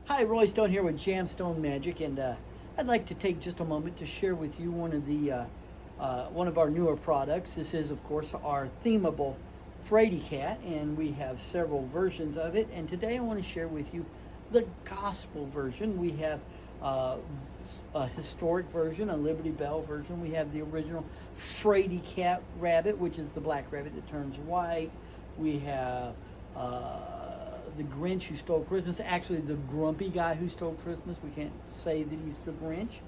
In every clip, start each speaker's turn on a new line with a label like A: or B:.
A: Hi, Roy Stone here with JamStone Magic, and I'd like to take just a moment to share with you one of our newer products. This is, of course, our Themeable Fraidy Cat, and we have several versions of it. And today I want to share with you the gospel version. We have a historic version, a Liberty Bell version. We have the original Frady Cat rabbit, which is the black rabbit that turns white. We have the Grinch who stole Christmas. Actually, the grumpy guy who stole Christmas. We can't say that he's the Grinch.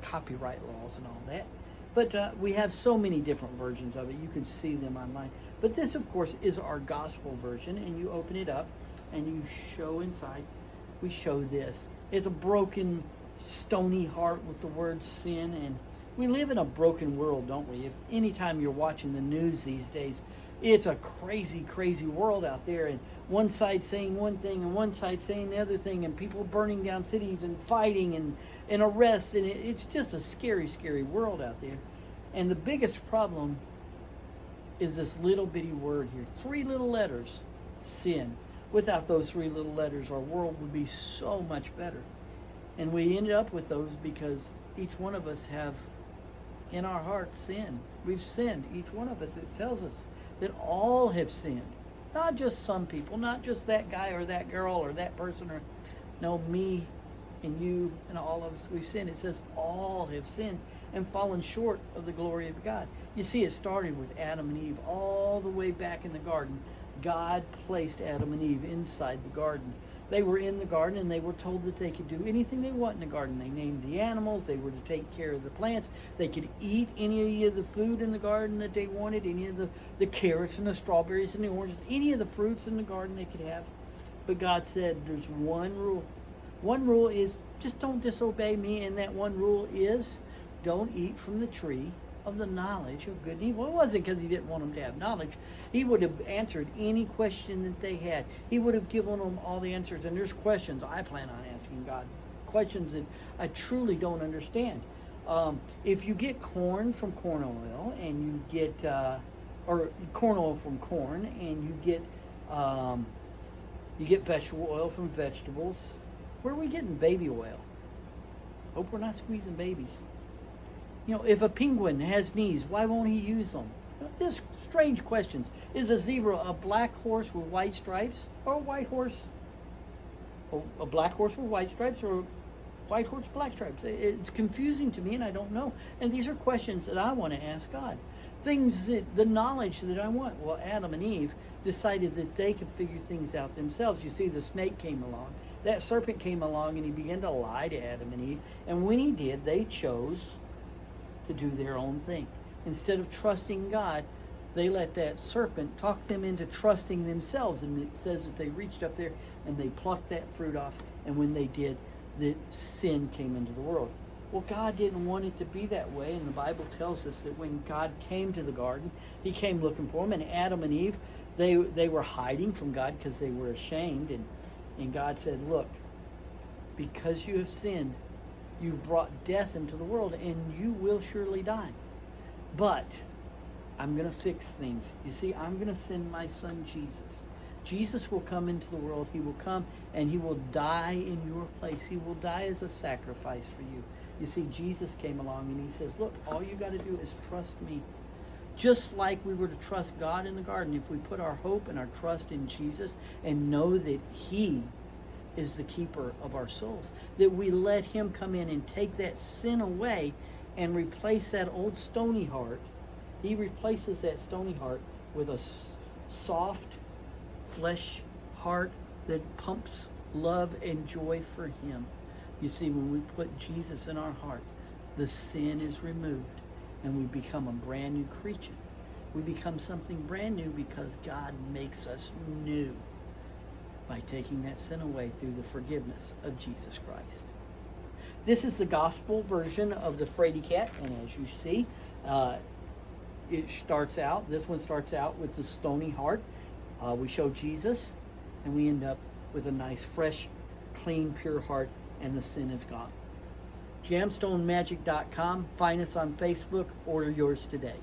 A: Copyright laws and all that. But we have so many different versions of it. You can see them online. But this, of course, is our gospel version. And you open it up and you show inside. We show this. It's a broken, stony heart with the word sin. And we live in a broken world, don't we? If anytime you're watching the news these days, it's a crazy, crazy world out there, and one side saying one thing and one side saying the other thing, and people burning down cities and fighting and arrests, and it's just a scary, scary world out there. And the biggest problem is this little bitty word here. 3 little letters, sin. Without those 3 little letters, our world would be so much better. And we ended up with those because each one of us have in our heart sin. We've sinned, each one of us. It tells us that all have sinned. Not just some people, not just that guy or that girl or that person, or no, me and you and all of us, we've sinned. It says all have sinned and fallen short of the glory of God. You see, it started with Adam and Eve all the way back in the garden. God placed Adam and Eve inside the garden. They were in the garden and they were told that they could do anything they want in the garden. They named the animals. They were to take care of the plants. They could eat any of the food in the garden that they wanted, any of the carrots and the strawberries and the oranges, any of the fruits in the garden they could have. But God said there's one rule. One rule is just don't disobey me, and that one rule is don't eat from the tree of the knowledge of good and evil. It wasn't because he didn't want them to have knowledge. He would have answered any question that they had. He would have given them all the answers. And there's questions I plan on asking God, questions that I truly don't understand. If you get corn from corn oil, and you get or corn oil from corn, and you get vegetable oil from vegetables, where are we getting baby oil? Hope we're not squeezing babies. You know, if a penguin has knees, why won't he use them? This strange questions. Is a zebra a black horse with white stripes, or a white horse, a black horse with white stripes, or a white horse with black stripes? It's confusing to me, and I don't know. And these are questions that I want to ask God. Things that, the knowledge that I want. Well, Adam and Eve decided that they could figure things out themselves. You see, the snake came along. That serpent came along, and he began to lie to Adam and Eve. And when he did, they chose to do their own thing. Instead of trusting God, they let that serpent talk them into trusting themselves. And it says that they reached up there and they plucked that fruit off. And when they did, the sin came into the world. Well, God didn't want it to be that way. And the Bible tells us that when God came to the garden, he came looking for them. And Adam and Eve, they were hiding from God because they were ashamed. And God said, look, because you have sinned, you've brought death into the world, and you will surely die. But I'm going to fix things. You see, I'm going to send my son Jesus. Jesus will come into the world. He will come and he will die in your place. He will die as a sacrifice for you. You see, Jesus came along and he says, look, all you got to do is trust me. Just like we were to trust God in the garden, if we put our hope and our trust in Jesus and know that he is the keeper of our souls, that we let him come in and take that sin away and replace that old stony heart. He replaces that stony heart with a soft flesh heart that pumps love and joy for him. You see, when we put Jesus in our heart, the sin is removed and we become a brand new creature. We become something brand new because God makes us new by taking that sin away through the forgiveness of Jesus Christ. This is the gospel version of the Frady Cat, and as you see, this one starts out with the stony heart. We show Jesus, and we end up with a nice, fresh, clean, pure heart, and the sin is gone. JamStoneMagic.com. Find us on Facebook. Order yours today.